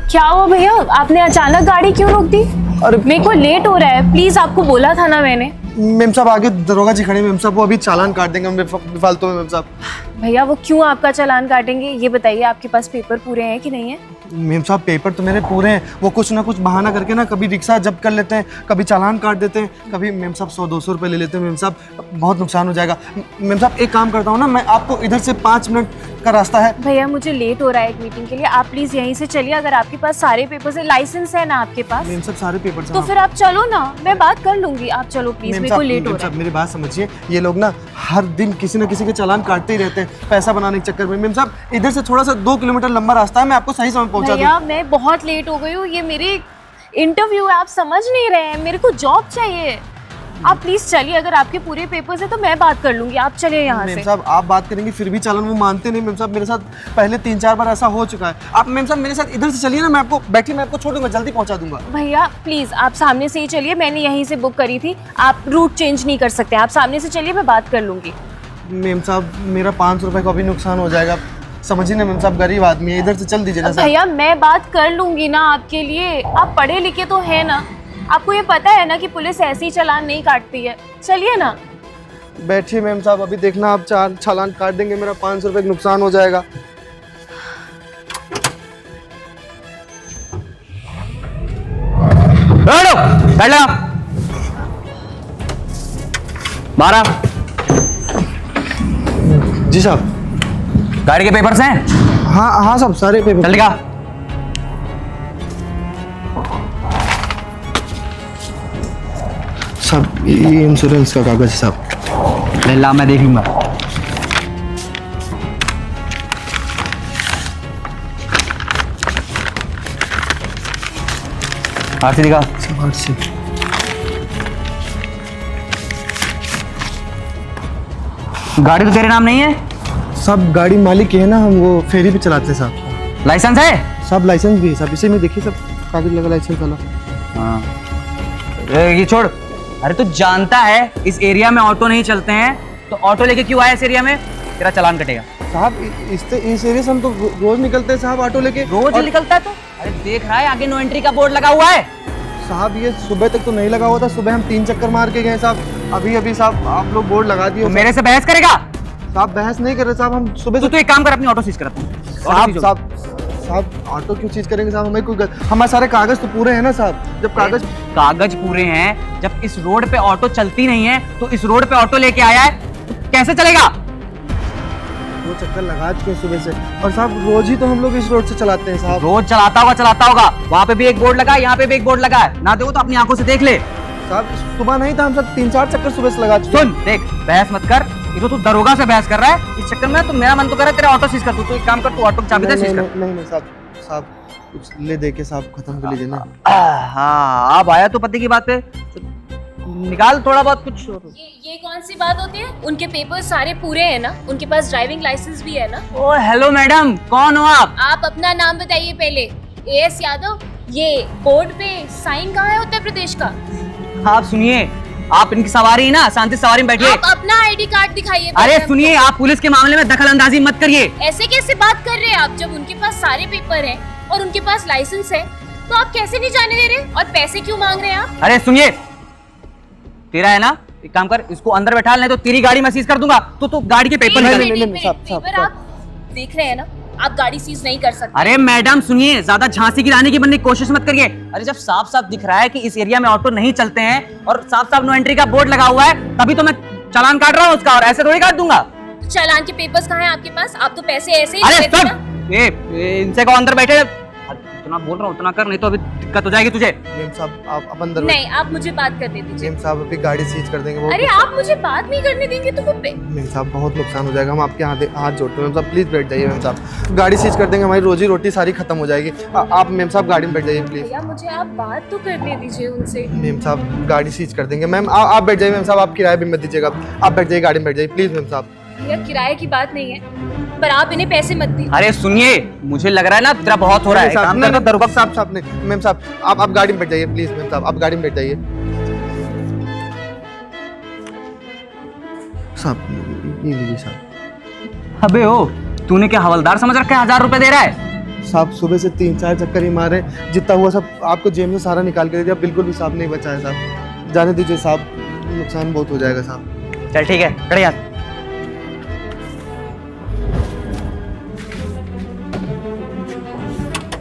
क्या हुआ भैया, आपने अचानक गाड़ी क्यों रोक दी? अरे मेरे को लेट हो रहा है, प्लीज आपको बोला था ना मैंने। मेम साहब आगे दरोगा जी खड़े हैं, मेम साहब वो अभी चालान काट देंगे हम फालतू में। मेम साहब भैया वो क्यों आपका चालान काटेंगे, ये बताइए, आपके पास पेपर पूरे हैं कि नहीं है? मेम साहब पेपर तो मेरे पूरे हैं, वो कुछ ना कुछ बहाना करके ना कभी रिक्शा जब्त कर लेते हैं, कभी चालान काट देते हैं, कभी मेम साहब 100-200 रुपये ले लेते हैं। मेम साहब बहुत नुकसान हो जाएगा। मेम साहब एक काम करता हूँ ना, मैं आपको इधर से 5 मिनट का रास्ता है। भैया मुझे लेट हो रहा है एक मीटिंग के लिए, आप प्लीज यहीं से चलिए। अगर आपके पास सारे पेपर्स है, लाइसेंस है ना आपके पास? मेम साहब सारे पेपर तो फिर आप चलो ना, मैं बात कर लूंगी, आप चलो प्लीज, मेरे को लेट हो रहा है। मेरी बात समझिए, ये लोग ना हर दिन किसी न किसी के चालान काटते ही रहते हैं पैसा बनाने के चक्कर में। मेम साहब इधर से थोड़ा सा 2 किलोमीटर लंबा रास्ता है, मैं आपको सही समय पहुंचा दूं। भैया मैं बहुत लेट हो गई हूँ, ये मेरी इंटरव्यू है, आप समझ नहीं रहे हैं, मेरे को जॉब चाहिए। आप प्लीज चलिए, अगर आपके पूरे पेपर्स है तो मैं बात कर लूंगी, आप चलिए यहाँ से। मेम साहब आप बात करेंगे फिर भी चालान वो मानते नहीं। मेम साहब मेरे साथ पहले 3-4 बार ऐसा हो चुका है। आप मेम साहब मेरे साथ इधर से चलिए ना, मैं आपको बैठिए, मैं आपको छोड़ूंगा, जल्दी पहुंचा दूंगा। भैया प्लीज आप सामने से ही चलिए, मैंने यहीं से बुक करी थी, आप रूट चेंज नहीं कर सकते, आप सामने से चलिए, मैं बात कर लूंगी। मेम साहब मेरा 500 रुपये का भी नुकसान हो जाएगा, समझिए ना। मेम साहब गरीब आदमी है, इधर से चल दीजिए ना साहब। भैया मैं बात कर लूंगी ना आपके लिए, आप पढ़े लिखे तो है ना, आपको ये पता है ना कि पुलिस ऐसे ही चालान नहीं काटती है, चलिए ना। बैठिए मेम साहब, अभी देखना आप चालान काट देंगे, मेरा 500 रुपये का नुकसान हो जाएगा। बैठ लगा 12। जी साहब। गाड़ी के पेपर्स हैं? हाँ हाँ साहब सारे पेपर। जल्दी का। साहब ये इंश्योरेंस का कागज साहब। ले ला, मैं देख लूंगा। आरसी दिखा। आरसी। गाड़ी तो तेरे नाम नहीं है? साहब गाड़ी मालिक है ना, हम वो फेरी पे चलाते हैं साहब। लाइसेंस है? साहब लाइसेंस भी है साहब, इसी में देखिए सब कागज लगा लाइसेंस वाला। हाँ ये छोड़। अरे तू जानता है इस एरिया में ऑटो नहीं चलते हैं, तो ऑटो लेके क्यों आया इस एरिया में? तेरा चालान कटेगा। साहब इस एरिया से हम तो रोज निकलते हैं साहब ऑटो लेके। रोज निकलता है तो? अरे देख रहा है आगे नो एंट्री का बोर्ड लगा हुआ है। साहब ये सुबह तक तो नहीं लगा हुआ था, सुबह हम 3 चक्कर मार के गए साहब, अभी साहब आप लोग बोर्ड लगा दिए। तो मेरे से बहस करेगा? साहब बहस नहीं कर रहे साहब, हम सुबह तो एक काम कर, अपनी ऑटो सीज कर। साहब ऑटो क्यों चीज करेंगे साहब, हमें कोई हमारे सारे कागज तो पूरे हैं ना साहब। जब कागज पूरे हैं, जब इस रोड पे ऑटो चलती नहीं है तो इस रोड पे ऑटो लेके आया है, तो कैसे चलेगा? 2 चक्कर लगा चुके हैं सुबह से, और साहब रोज ही तो हम लोग इस रोड से चलाते हैं साहब। रोज चलाता होगा। वहाँ पे भी एक बोर्ड लगा है, यहाँ पे भी एक बोर्ड लगा है, ना देखो तो अपनी आंखों से देख ले। साहब सुबह नहीं था, हम सब 3-4 चक्कर सुबह से लगा चुके। सुन देख, बहस मत कर, ये तो तू दरोगा से बहस कर रहा है इस चक्कर में। तो मेरा मन तो कर रहा है तेरा ऑटो सीज कर दूं। तो एक काम कर, तू ऑटो की चाबी दे, सीज कर। नहीं साहब कुछ ले दे के साहब खत्म कर लीजिए ना। हाँ अब आया तो पति की बात पे, निकाल थोड़ा बहुत कुछ। ये कौन सी बात होती है? उनके पेपर सारे पूरे हैं ना, उनके पास ड्राइविंग लाइसेंस भी है ना। ओ हेलो मैडम, कौन हो आप? आप अपना नाम बताइए पहले। एएस यादव। ये बोर्ड पे साइन कहाँ है उत्तर प्रदेश का? आप सुनिए, आप इनकी सवारी है ना, शांति सवारी में बैठिए। आप अपना आईडी कार्ड दिखाइए। अरे सुनिए, आप पुलिस के मामले में दखल अंदाजी मत करिए। ऐसे कैसे बात कर रहे हैं आप, जब उनके पास सारे पेपर हैं और उनके पास लाइसेंस है, तो आप कैसे नहीं जाने दे रहे? और पैसे क्यों मांग रहे हैं आप? अरे सुनिए, तेरा है ना, एक काम कर, इसको अंदर बैठा ले, नहीं तो तेरी गाड़ी मैं सीज कर दूंगा। तो गाड़ी के पेपर पेपर आप देख रहे हैं ना, आप गाड़ी सीज नहीं कर सकते। अरे मैडम सुनिए, ज्यादा झांसी की रानी की बनने की कोशिश मत करिए। अरे जब साफ साफ दिख रहा है कि इस एरिया में ऑटो नहीं चलते हैं और साफ साफ नो एंट्री का बोर्ड लगा हुआ है, तभी तो मैं चालान काट रहा हूँ उसका, और ऐसे थोड़ी काट दूंगा। चालान के पेपर्स कहाँ हैं आपके पास? आप तो पैसे ऐसे ही अरे देते सुन, ना। इनसे को अंदर बैठे, इतना बोल रहा हूँ उतना कर, नहीं तो अभी दिक्कत हो जाएगी तुझे। मेम साहब आप अंदर नहीं, आप मुझे बात करने दीजिए। मेम साहब अभी गाड़ी सीज कर देंगे। अरे आप मुझे बात नहीं करने देंगे तो मेम साहब बहुत नुकसान हो जाएगा, हम आपके हाथ जोड़ते हैं। मेम साहब प्लीज बैठ जाइए। मेम साहब गाड़ी सीज कर देंगे, हमारी रोजी रोटी सारी खत्म हो जाएगी। आप मेम साहब गाड़ी में बैठ जाइए प्लीज। भैया मुझे आप बात तो करने दीजिए उनसे। मेम साहब गाड़ी सीज कर देंगे। मैम आप बैठ जाइए। मेम साहब आप किराया भी मत दीजिएगा, आप बैठ जाइए, गाड़ी में बैठ जाइए प्लीज। मेम साहब भैया किराए की बात नहीं है, पर आप इन्हें पैसे मत दीजिए। अरे सुनिए, मुझे लग रहा है ना तेरा बहुत हो रहा है। काम करना दरोगा साहब नहीं, मेम साहब आप गाड़ी में बैठ जाइए प्लीज। मेम साहब आप गाड़ी में बैठ जाइए। साहब ये लीजिए साहब। अबे ओ, तूने क्या हवलदार समझ रखा है 1000 रुपए दे रहा है? साहब सुबह से 3-4 चक्कर ही मारे, जितना हुआ सब आपको जेब में सारा निकाल के दे दिया, बिल्कुल भी साहब नहीं बचा है साहब। जाने दीजिए साहब, नुकसान बहुत हो जाएगा साहब। चल ठीक है, खड़े यार।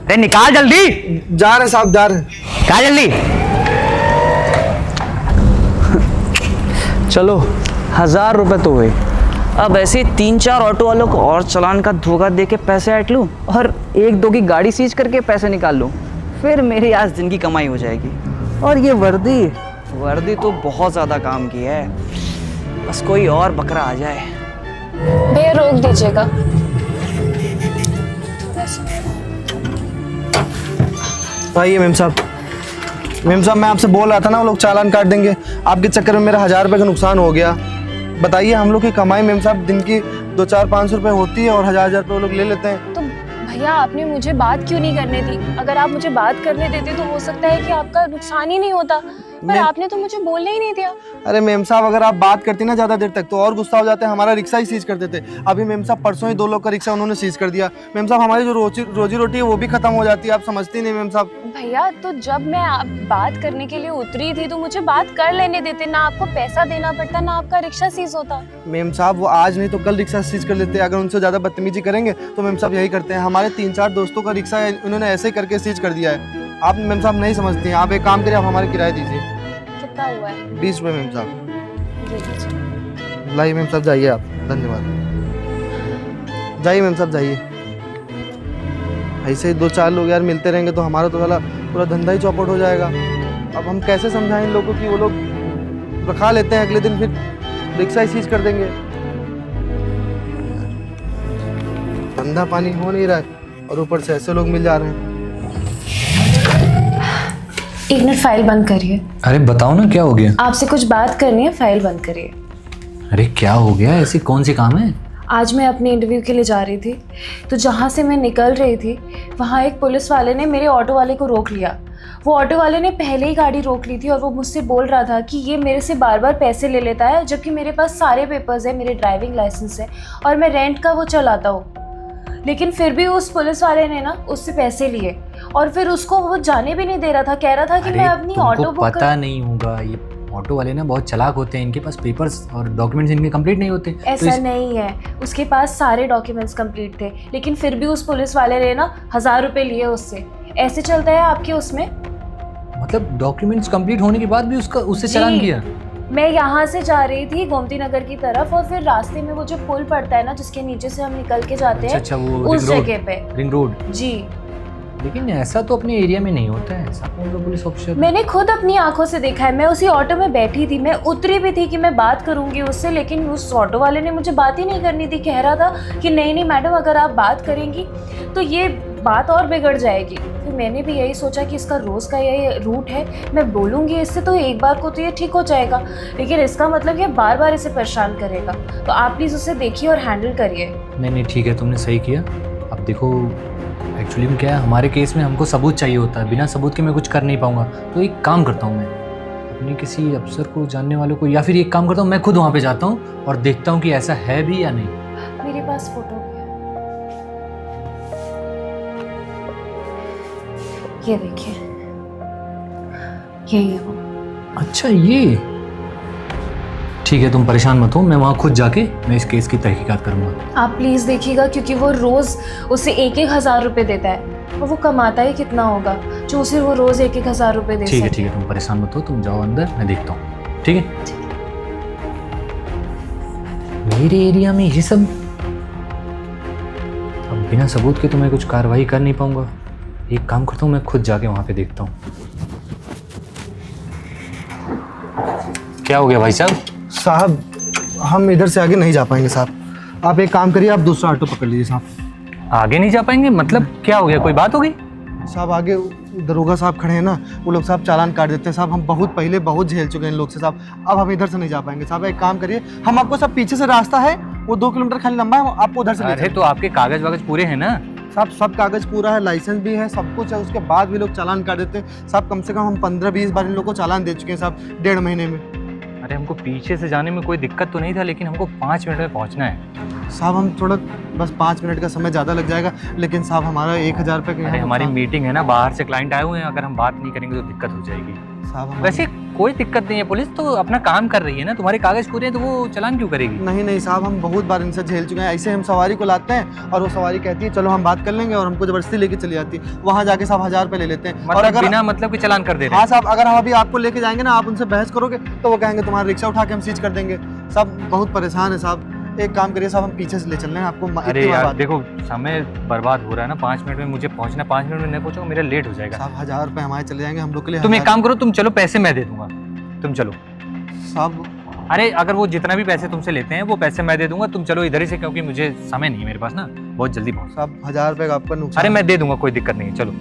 अरे निकाल जल्दी। जा रहे साहब, जा रहे। निकाल जल्दी। चलो 1000 रुपए तो हुए। अब ऐसे 3-4 ऑटो वालों को और चालान का धोखा दे के पैसे ऐंठ लूँ और 1-2 की गाड़ी सीज करके पैसे निकाल लूँ, फिर मेरी आज दिन की कमाई हो जाएगी। और ये वर्दी तो बहुत ज़्यादा काम की है, बस कोई और बकरा आ जाए। भैया रोक दीजिएगा। आइए मेम साहब, मैं आपसे बोल रहा था ना वो लोग चालान काट देंगे, आपके चक्कर में मेरा 1000 रुपये का नुकसान हो गया। बताइए, हम लोग की कमाई मेम साहब दिन की 2-4-500 रुपये होती है और 1000 रुपये वो लोग ले लेते हैं। तो भैया आपने मुझे बात क्यों नहीं करने दी? अगर आप मुझे बात करने देते तो हो सकता है कि आपका नुकसान ही नहीं होता, पर आपने तो मुझे बोलने ही नहीं दिया। अरे मेम साहब, अगर आप बात करती ना ज़्यादा देर तक तो और गुस्सा हो जाते, हमारा रिक्शा ही सीज कर देते। अभी मेम साहब परसों ही 2 लोग का रिक्शा उन्होंने सीज कर दिया। मेम साहब हमारी जो रोजी रोटी है वो भी खत्म हो जाती है, आप समझती नहीं मेम साहब। भैया तो जब मैं बात करने के लिए उतरी थी तो मुझे बात कर लेने देते, ना आपको पैसा देना पड़ता, ना आपका रिक्शा सीज होता। मेम साहब वो आज नहीं तो कल रिक्शा सीज कर लेते, अगर उनसे ज़्यादा बदतमीजी करेंगे तो मेम साहब यही करते हैं। हमारे 3-4 दोस्तों का रिक्शा है, उन्होंने ऐसे करके सीज कर दिया है। आप मेम साहब नहीं समझती हैं, आप एक काम करिए, आप हमारे किराया दीजिए। कितना हुआ है? 20 रुपये मेम साहब। ये लीजिए। लाइए मेम साहब, जाइए आप, धन्यवाद। जाइए मेम साहब, जाइए। ऐसे ही 2-4 लोग यार मिलते रहेंगे तो हमारा तो साला पूरा धंधा ही चौपट हो जाएगा। अब हम कैसे समझाएं इन लोगों की, वो लोग रखा लेते हैं, अगले दिन फिर रिक्शा ही सीज कर देंगे। धंधा पानी हो नहीं रहा है और ऊपर से ऐसे लोग मिल जा रहे हैं। 1 मिनट, फाइल बंद करिए। अरे बताओ ना, क्या हो गया? आपसे कुछ बात करनी है, फाइल बंद करिए। अरे क्या हो गया? ऐसी कौन सी काम है? आज मैं अपने इंटरव्यू के लिए जा रही थी, तो जहाँ से मैं निकल रही थी वहाँ एक पुलिस वाले ने मेरे ऑटो वाले को रोक लिया। वो ऑटो वाले ने पहले ही गाड़ी रोक ली थी और वो मुझसे बोल रहा था कि ये मेरे से बार बार पैसे ले लेता है, जबकि मेरे पास सारे पेपर्स हैं, मेरे ड्राइविंग लाइसेंस है और मैं रेंट का वो चलाता हूँ। लेकिन फिर भी उस पुलिस वाले ने ना उससे पैसे लिए और फिर उसको वो जाने भी नहीं दे रहा था, कह रहा था कि मैं अपनी ऑटो बुक पता नहीं होगा, ये ऑटो वाले ना बहुत चालाक होते हैं, इनके पास पेपर्स और डॉक्यूमेंट्स इनके कंप्लीट नहीं होते। ऐसा नहीं है, उसके पास सारे डॉक्यूमेंट्स कंप्लीट थे, लेकिन फिर भी उस पुलिस वाले ने ना 1000 रुपये लिए उससे। ऐसे चलता है आपके उसमें? मतलब डॉक्यूमेंट्स कंप्लीट होने के बाद भी उससे चालान किया? मैं यहाँ से जा रही थी गोमती नगर की तरफ और फिर रास्ते में वो जो पुल पड़ता है ना जिसके नीचे से हम निकल के जाते हैं, अच्छा, वो उस जगह पे। Ring road? जी। लेकिन ऐसा तो अपने एरिया में नहीं होता है, ऐसा कौन सा पुलिस ऑफिसर? मैंने खुद अपनी आंखों से देखा है। मैं उसी ऑटो में बैठी थी, मैं उतरी भी थी कि मैं बात करूंगी उससे, लेकिन उस ऑटो वाले ने मुझे बात ही नहीं करनी थी। कह रहा था कि नहीं मैडम, अगर आप बात करेंगी तो ये बात और बिगड़ जाएगी। फिर मैंने भी यही सोचा कि इसका रोज़ का ये रूट है, मैं बोलूँगी इससे तो एक बार को तो ये ठीक हो जाएगा, लेकिन इसका मतलब ये बार बार इसे परेशान करेगा। तो आप प्लीज़ उसे देखिए और हैंडल करिए। नहीं ठीक है, तुमने सही किया। अब देखो एक्चुअली में क्या है, हमारे केस में हमको सबूत चाहिए होता है, बिना सबूत के मैं कुछ कर नहीं पाऊंगा। तो एक काम करता हूँ, मैं अपने किसी अफसर को, जानने वालों को, या फिर एक काम करता हूँ, मैं खुद वहाँ पे जाता हूँ और देखता हूँ कि ऐसा है भी या नहीं। मेरे पास फोटो भी है, ये देखिए, यही है वो। अच्छा ये ठीक है, तुम परेशान मत हो, मैं वहाँ खुद जाके मैं इस केस की तहकीकात करूँगा। आप प्लीज़ देखिएगा, क्योंकि वो रोज़ उसे 1-1000 रुपये देता है और वो कमाता ही कितना होगा जो उसे वो रोज़ 1-1000 रुपये दे सके। ठीक है, तुम परेशान मत हो, तुम जाओ अंदर, मैं देखता हूँ। ठीक है? मेरे एरिया में ये सब, अब बिना सबूत के तो मैं कुछ कार्रवाई कर नहीं पाऊंगा। एक काम करता हूँ, मैं खुद जाके वहाँ पे देखता हूँ। क्या हो गया भाई साहब? साहब हम इधर से आगे नहीं जा पाएंगे साहब, आप एक काम करिए, आप दूसरा ऑटो पकड़ लीजिए साहब। आगे नहीं जा पाएंगे मतलब क्या हो गया, कोई बात हो गई? साहब आगे दरोगा साहब खड़े हैं ना, वो लोग साहब चालान काट देते हैं साहब, हम बहुत पहले बहुत झेल चुके हैं इन लोग से साहब, अब हम इधर से नहीं जा पाएंगे साहब। एक काम करिए, हम आपको सब पीछे से रास्ता है, वो 2 किलोमीटर खाली लंबा है, आपको उधर से ले अरे तो आपके कागज वागज पूरे हैं ना? साहब सब कागज पूरा है, लाइसेंस भी है, सब कुछ है, उसके बाद भी लोग चालान काट देते हैं साहब। कम से कम हम 15-20 बार इन लोग को चालान दे चुके हैं साहब 1.5 महीने में। अरे हमको पीछे से जाने में कोई दिक्कत तो नहीं था, लेकिन हमको 5 मिनट में पहुंचना है। साहब हम थोड़ा बस 5 मिनट का समय ज़्यादा लग जाएगा, लेकिन साहब हमारा 1000 रुपये का अरे हमारी मीटिंग है ना, बाहर से क्लाइंट आए हुए हैं, अगर हम बात नहीं करेंगे तो दिक्कत हो जाएगी। साहब वैसे कोई दिक्कत नहीं है, पुलिस तो अपना काम कर रही है ना, तुम्हारे कागज पूरे हैं तो वो चालान क्यों करेगी? नहीं नहीं साहब, हम बहुत बार इनसे झेल चुके हैं। ऐसे हम सवारी को लाते हैं और वो सवारी कहती है चलो हम बात कर लेंगे, और हमको जबरदस्ती लेके चली जाती है। वहाँ जाके साहब 1000 रुपये ले लेते हैं। और मतलब अगर बिना मतलब के चालान कर दे रहे हाँ हैं। साहब, अगर हम अभी आपको लेके जाएंगे ना, आप उनसे बहस करोगे तो वो कहेंगे तुम्हारा रिक्शा उठा के हम सीज कर देंगे। साहब बहुत परेशान है साहब, एक काम करिए साहब, हम पीछे से ले चल रहे हैं आपको। अरे इतनी बार यार बात- देखो, समय बर्बाद हो रहा है ना, 5 मिनट में मुझे पहुंचना, 5 मिनट में नहीं पहुंचूंगा मेरा लेट हो जाएगा। साहब 1000 रुपये हमारे चले जाएंगे, हम लोग के लिए। तुम एक काम करो, तुम चलो, पैसे मैं दे दूंगा, तुम चलो। साहब अरे अगर वो जितना भी पैसे तुमसे लेते हैं वो पैसे मैं दे दूंगा, तुम चलो इधर ही से, क्योंकि मुझे समय नहीं है मेरे पास ना, बहुत जल्दी पहुंच। साहब 1000 रुपये का आपका नुकसान। अरे मैं दे दूंगा, कोई दिक्कत नहीं है, चलो।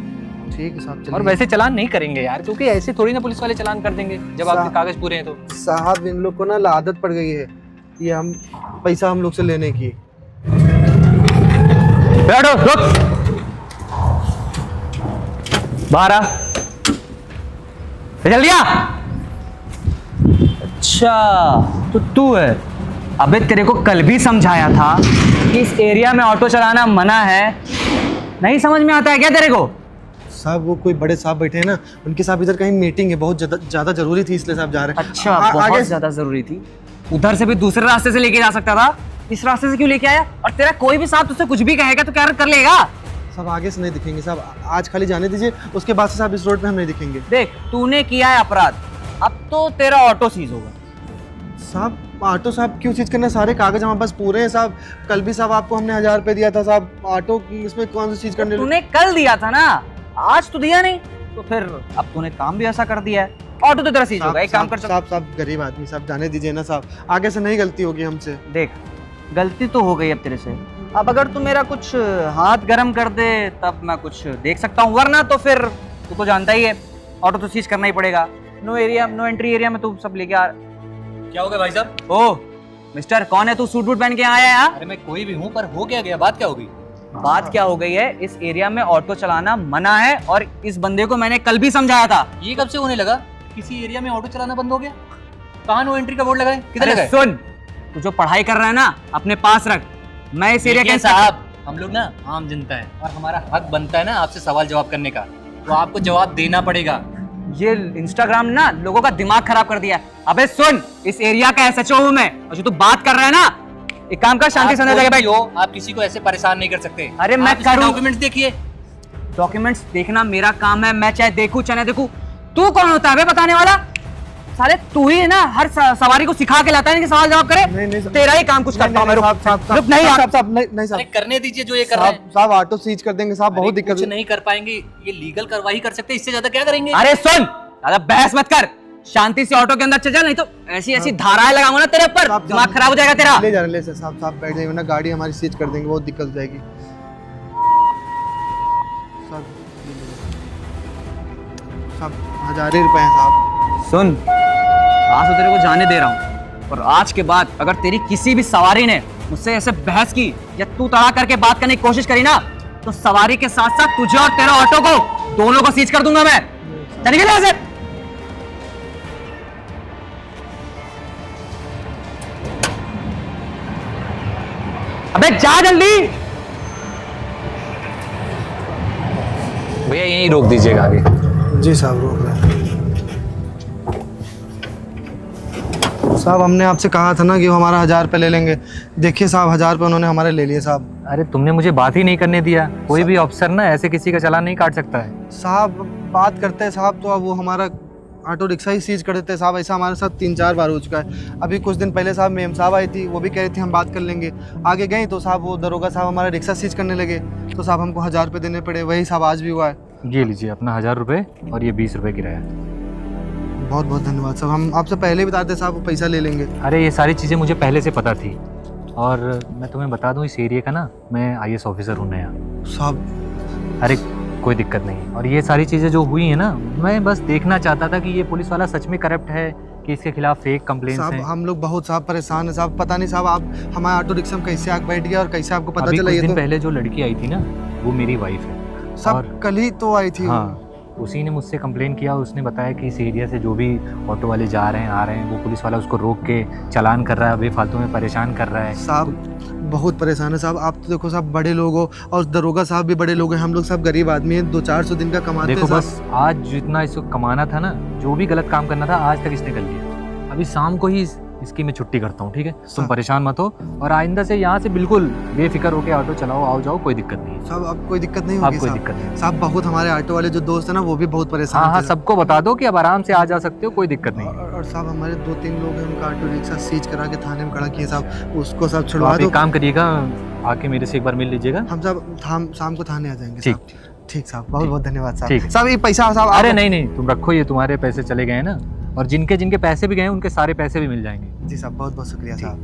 ठीक है साहब, और चलिए। वैसे चालान नहीं करेंगे यार, क्योंकि ऐसे थोड़ी ना पुलिस वाले चालान कर देंगे जब आपके कागज पूरे हैं तो। साहब इन लोग को ना आदत पड़ गई है ये हम पैसा हम लोग से लेने की। बैठो, रुक, बाहर आ, चल दिया। अच्छा तो तू है। अबे तेरे को कल भी समझाया था कि इस एरिया में ऑटो चलाना मना है, नहीं समझ में आता है क्या तेरे को? साहब वो कोई बड़े साहब बैठे हैं ना, उनके साथ इधर कहीं मीटिंग है, बहुत ज्यादा जरूरी थी, इसलिए साहब जा रहे हैं। अच्छा, आगे बहुत ज्यादा जरूरी थी। उधर से भी दूसरे रास्ते से लेके जा सकता था, इस रास्ते से क्यों लेके आया? और तेरा कोई भी साहब तुझसे कुछ भी कहेगा तो क्या कर लेगा? साहब आगे से नहीं दिखेंगे साहब, आज खाली जाने दीजिए, उसके बाद से साहब इस रोड पे हम नहीं दिखेंगे। देख, तूने किया है अपराध, अब तो तेरा ऑटो सीज होगा। साहब ऑटो साहब क्यों चीज करना, सारे कागज हमारे पास पूरे हैं साहब। कल भी साहब आपको हमने 1000 रुपये दिया था साहब, ऑटो इसमें कौन सी चीज करने। तूने कल दिया था ना, आज तो दिया नहीं, तो फिर अब तूने काम भी ऐसा कर दिया है, ऑटो तो तेरा सीज होगा। एक काम कर सकता, साहब गरीब आदमी साहब, जाने दीजिए ना साहब, आगे से नहीं गलती होगी हमसे। देख गलती तो हो गई अब तेरे से, अब अगर तू मेरा कुछ हाथ गरम कर दे तब मैं कुछ देख सकता हूँ, वरना तो फिर तू तो जानता ही है ऑटो तो सीज करना ही पड़ेगा। नो एंट्री एरिया में तू सब लेके आ। क्या हो गया भाई साहब? ओ मिस्टर, कौन है तू? सूट बूट पहन के आया है यहाँ? अरे मैं कोई भी हूँ, पर हो क्या गया, बात क्या हो गई? बात क्या हो गई है, इस एरिया में ऑटो चलाना मना है, और इस बंदे को मैंने कल भी समझाया था। ये कब से होने लगा? किसी एरिया में ऑटो चलाना बंद हो गया? कहाँ नो एंट्री का बोर्ड लगा है? किधर अरे लगा है? सुन, तू जो पढ़ाई कर रहा है ना, अपने पास रख। मैं इस एरिया देखिए के साहब, हम लोग ना आम जनता है, और हमारा हक बनता है ना आपसे सवाल जवाब करने का, तो आपको जवाब देना पड़ेगा। ये इंस्टाग्राम ना लोगों का दिमाग खराब कर दिया है। अबे सुन, इस एरिया का एसएचओ हूं मैं, और जो तू बात कर रहा है ना, एक काम कर, शांति से अंदर जाके बैठ। आप किसी को ऐसे परेशान नहीं कर सकते। अरे मैं आप इसके करूं। डॉक्यूमेंट्स देखिए। डॉक्यूमेंट्स देखना मेरा काम है, मैं चाहे देखूं चाहे ना देखूं। तू कौन होता है बे बताने वाला? साले तू ही है ना हर सवारी को सिखा के लाता है कि सवाल जवाब करे। नहीं, साहब। तेरा ही काम कुछ करता हूं मैं। रुक नहीं यार। साहब नहीं अरे करने दीजिए जो ये कर रहे हैं। साहब ऑटो सीज कर देंगे साहब, बहुत दिक्कत कुछ नहीं कर पाएंगे, ये लीगल कार्रवाई कर सकते हैं, इससे ज्यादा क्या करेंगे? अरे सुन, ज्यादा बहस मत कर, शांति से ऑटो के अंदर चल जा, नहीं तो ऐसी ऐसी धाराएं लगाऊंगा ना तेरे ऊपर, दिमाग खराब हो जाएगा तेरा। ले जा रहे हैं साहब बैठ जाइए, वरना गाड़ी हमारी सीज कर देंगे, बहुत दिक्कत हो जाएगी। साहब 1000 रुपए हैं साहब। सुन, आज तो तेरे को जाने दे रहा हूँ, और आज के बाद अगर तेरी किसी भी सवारी ने मुझसे ऐसे बहस की या तू तड़ा करके बात करने की कोशिश करी ना, तो सवारी के साथ साथ तुझे और तेरा ऑटो को दोनों को सीज कर दूंगा मैं। चल निकल यहाँ से। अबे जा जल्दी। भैया यहीं रोक दीजिएगा आगे। जी साहब रोक रहे हैं। साहब हमने आपसे कहा था ना कि वो हमारा 1000 रुपये ले लेंगे, देखिए साहब 1000 रुपये उन्होंने हमारे ले लिए साहब। अरे तुमने मुझे बात ही नहीं करने दिया। कोई भी अफसर ना ऐसे किसी का चालान नहीं काट सकता है। साहब बात करते हैं साहब, तो अब वो हमारा ऑटो रिक्शा ही सीज कर देते हैं साहब। ऐसा हमारे साथ 3-4 बार हो चुका है। अभी कुछ दिन पहले साहब मेम साहब आई थी, वो भी कह रही थी हम बात कर लेंगे। आगे गई तो साहब वो दरोगा साहब हमारा रिक्शा सीज करने लगे, तो साहब हमको 1000 रुपये देने पड़े। वही साहब आज भी हुआ है। ये लीजिए अपना 1000 रुपये और ये 20 रुपये किराया। बहुत बहुत धन्यवाद साहब, हम आपसे पहले ही बताते साहब वो पैसा ले लेंगे। अरे ये सारी चीज़ें मुझे पहले से पता थी, और मैं तुम्हें बता दूं इस एरिया का ना मैं IAS ऑफिसर हूँ नया। साहब अरे कोई दिक्कत नहीं। और ये सारी चीज़ें जो हुई हैं ना, मैं बस देखना चाहता था कि ये पुलिस वाला सच में करप्ट है कि इसके खिलाफ फेक कंप्लेंट्स साहब हैं। हम लोग बहुत साहब परेशान है साहब, पता नहीं साहब आप हमारे ऑटो रिक्शा में कैसे आग बैठ गया और कैसे आपको पता अभी चला? कुछ ये दिन तो पहले जो लड़की आई थी ना, वो मेरी वाइफ है। साहब कल ही तो आई थी। हाँ, उसी ने मुझसे कंप्लेन किया। उसने बताया कि इस एरिया से जो भी ऑटो वाले जा रहे हैं आ रहे हैं, वो पुलिस वाला उसको रोक के चालान कर रहा है, बेफालतू में परेशान कर रहा है। साहब बहुत परेशान है साहब। आप तो देखो साहब बड़े लोग हो और दरोगा साहब भी बड़े लोग हैं, हम लोग सब गरीब आदमी हैं, 200-400 दिन का कमाते हैं देखो साहब। बस आज जितना इसको कमाना था ना, जो भी गलत काम करना था आज तक इसने कर लिया। अभी शाम को ही इसकी मैं छुट्टी करता हूँ, ठीक है? तुम हाँ। परेशान मत हो और आइंदा से यहाँ से बिल्कुल बेफिक्र होकर ऑटो चलाओ, आओ जाओ, कोई दिक्कत नहीं है। साहब अब कोई दिक्कत नहीं अब होगी कोई साहब। दिक्कत नहीं। साहब बहुत हमारे ऑटो वाले जो दोस्त हैं ना वो भी बहुत परेशान हाँ हाँ, थे। सबको बता दो कि अब आराम से आ जा सकते हो, कोई दिक्कत नहीं है। और साहब हमारे 2-3 लोग हैं, उनका ऑटो रिक्शा सीज करा के थाने में खड़ा किए साहब, उसको सब तो छुड़वा आप दो। एक काम करिएगा, आके मेरे से एक बार मिल लीजिएगा। हम सब शाम को थाने आ जाएंगे ठीक। साहब। ठीक साहब, बहुत बहुत धन्यवाद ठीक। साहब। साहब ये पैसा साहब अरे आप- नहीं नहीं, तुम रखो, ये तुम्हारे पैसे चले गए हैं ना, और जिनके जिनके पैसे भी गए हैं उनके सारे पैसे भी मिल जाएंगे। जी साहब बहुत बहुत शुक्रिया साहब।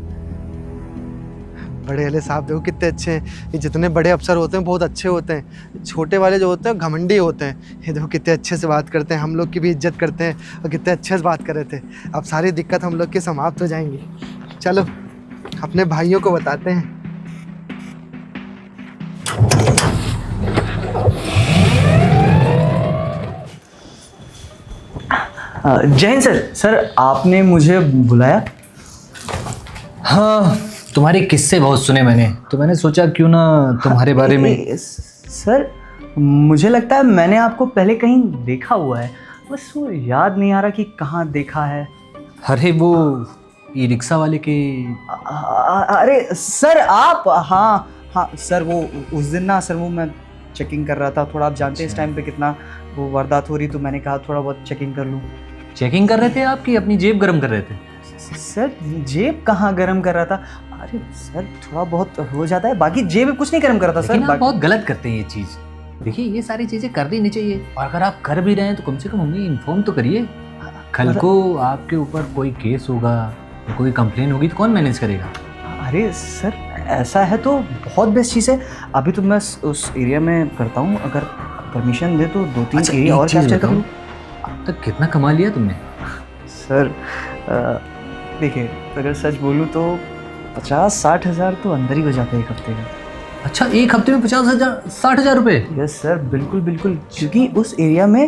बड़े वाले साहब देखो कितने अच्छे हैं। ये जितने बड़े अफसर होते हैं बहुत अच्छे होते हैं, छोटे वाले जो होते हैं घमंडी होते हैं। ये देखो कितने अच्छे से बात करते हैं, हम लोग की भी इज्जत करते हैं और कितने अच्छे से बात कर रहे थे। अब सारी दिक्कत हम लोग की समाप्त हो जाएंगी। चलो अपने भाइयों को बताते हैं। जय हिंद सर। सर आपने मुझे बुलाया? हाँ, तुम्हारे किस्से बहुत सुने मैंने, तो मैंने सोचा क्यों ना तुम्हारे बारे में। सर मुझे लगता है मैंने आपको पहले कहीं देखा हुआ है, बस वो याद नहीं आ रहा कि कहाँ देखा है। अरे वो ई रिक्शा वाले के। अरे सर आप, हाँ हाँ सर, वो उस दिन ना सर वो मैं चेकिंग कर रहा था थोड़ा, आप जानते हैं इस टाइम पे कितना वो वारदात हो रही, तो मैंने कहा थोड़ा बहुत चेकिंग कर लूँ। चेकिंग कर रहे थे आपकी? अपनी जेब गर्म कर रहे थे? सर जेब कहाँ गर्म कर रहा था? अरे सर थोड़ा बहुत हो जाता है, बाकी जेब कुछ नहीं गर्म कर रहा था सर। लेकिन आप बहुत गलत करते हैं ये चीज़। देखिए ये सारी चीज़ें करनी नहीं चाहिए, और अगर आप कर भी रहे हैं तो कम से कम हमें इन्फॉर्म तो करिए। कल को आपके ऊपर कोई केस होगा, कोई कंप्लेन होगी तो कौन मैनेज करेगा? अरे सर ऐसा है तो बहुत बेस्ट चीज़ है। अभी तो मैं उस एरिया में करता हूँ, अगर परमिशन दे तो 2-3 अच्छा, एरिया एक और चीज़ कैप्चर कर बताओ, लूँ। अब तक कितना कमा लिया तुमने? सर देखिए अगर सच बोलूँ तो 50-60 हज़ार तो अंदर ही हो जाते हैं एक हफ्ते का। अच्छा, एक हफ्ते में 50,000-60,000 रुपए? यस सर, बिल्कुल बिल्कुल, क्योंकि उस एरिया में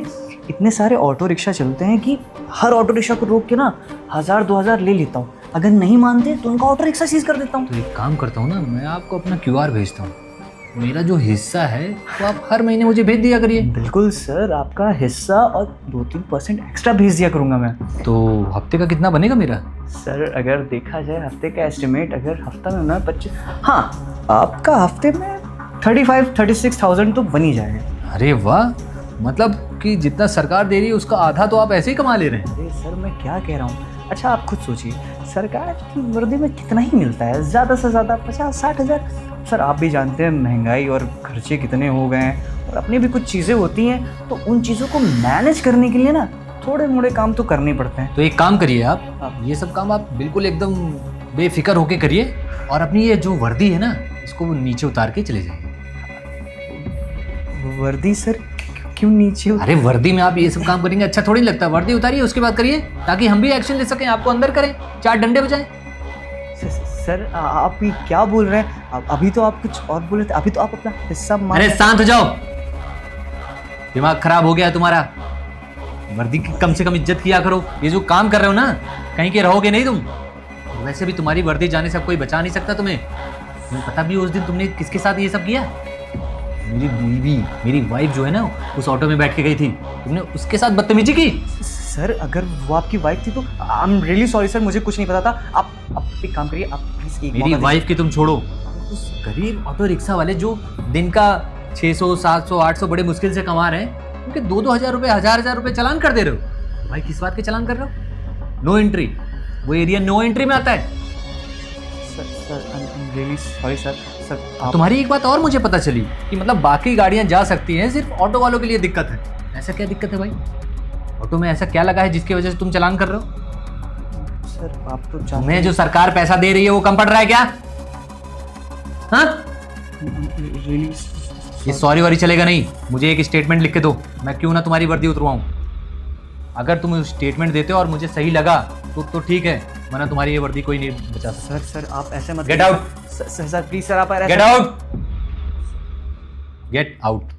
इतने सारे ऑटो रिक्शा चलते हैं कि हर ऑटो रिक्शा को रोक के ना 1000-2000 ले लेता हूँ। अगर नहीं मानते तो उनका ऑटो रिक्शा सीज कर देता हूँ। तो एक काम करता हूँ ना, मैं आपको अपना QR भेजता हूँ, मेरा जो हिस्सा है वो आप हर महीने मुझे भेज दिया करिए। बिल्कुल सर, आपका हिस्सा और 2-3% एक्स्ट्रा भेज दिया करूँगा मैं। तो हफ्ते का कितना बनेगा मेरा? सर अगर देखा जाए हफ्ते का एस्टिमेट, अगर हफ्ता में ना 25, हाँ आपका हफ्ते में 35-36,000 तो बन ही जाएगा। अरे वाह, मतलब कि जितना सरकार दे रही है उसका आधा तो आप ऐसे ही कमा ले रहे हैं। अरे सर मैं क्या कह रहा हूँ, अच्छा आप खुद सोचिए, सरकार की वर्दी में कितना ही मिलता है, ज़्यादा से ज़्यादा 50-60 हज़ार। सर आप भी जानते हैं महंगाई और खर्चे कितने हो गए हैं, और अपनी भी कुछ चीज़ें होती हैं, तो उन चीज़ों को मैनेज करने के लिए ना थोड़े मोड़े काम तो करने पड़ते हैं। तो एक काम करिए आप ये सब काम आप बिल्कुल एकदम बेफिक्र होके करिए, और अपनी ये जो वर्दी है ना इसको नीचे उतार के चले जाइए। वर्दी सर क्यों नीचे अरे वर्दी में आप ये सब काम करेंगे अच्छा थोड़ी लगता है। वर्दी उतारिए, उसके बाद करिए, ताकि हम भी एक्शन ले सकें, आपको अंदर करें, 4 डंडे बजाएं। सर आप ये क्या बोल रहे हैं? अभी तो आप कुछ और बोल रहे थे, अभी तो आप अपना हिस्सा अरे शांत हो जाओ, दिमाग खराब हो गया है तुम्हारा। वर्दी की कम से कम इज्जत किया करो। ये जो काम कर रहे हो ना, कहीं के रहोगे नहीं तुम। वैसे भी तुम्हारी वर्दी जाने से अब कोई बचा नहीं सकता तुम्हें। तुम्हें पता भी उस दिन तुमने किसके साथ ये सब किया? मेरी बीवी, मेरी वाइफ जो है ना, उस ऑटो में बैठ के गई थी, तुमने उसके साथ बदतमीजी की। सर अगर वो आपकी वाइफ थी तो I am really sorry sir, मुझे कुछ नहीं पता था। आप एक काम करिए, आप प्लीज मेरी वाइफ की तुम छोड़ो, उस गरीब ऑटो रिक्शा वाले जो दिन का 600, 700, 800 बड़े मुश्किल से कमा रहे हैं, उनके 2-2 हज़ार रुपये, 1000 रुपये चालान कर दे रहे हो। भाई किस बात के चालान कर रहे हो? नो एंट्री, वो एरिया नो एंट्री में आता है। Sir I am really sorry sir. Sir तुम्हारी एक बात और मुझे पता चली कि मतलब बाकी गाड़ियां जा सकती हैं, सिर्फ ऑटो वालों के लिए दिक्कत है। ऐसा क्या दिक्कत है भाई? ऑटो में ऐसा क्या लगा है जिसकी वजह से तुम चालान कर रहे हो? सर आप तो तुम्हें जो सरकार पैसा दे रही है वो कम पड़ रहा है क्या? हाँ, रियली ये सॉरी वॉरी चलेगा नहीं। मुझे एक स्टेटमेंट लिख के दो, मैं क्यों ना तुम्हारी वर्दी उतरवाऊं। अगर तुम स्टेटमेंट देते हो और मुझे सही लगा तो ठीक है, वरना तुम्हारी ये वर्दी कोई नहीं बचा सकता। सर आप ऐसे मत get out. Sir please sir आप गेट आउट, गेट आउट।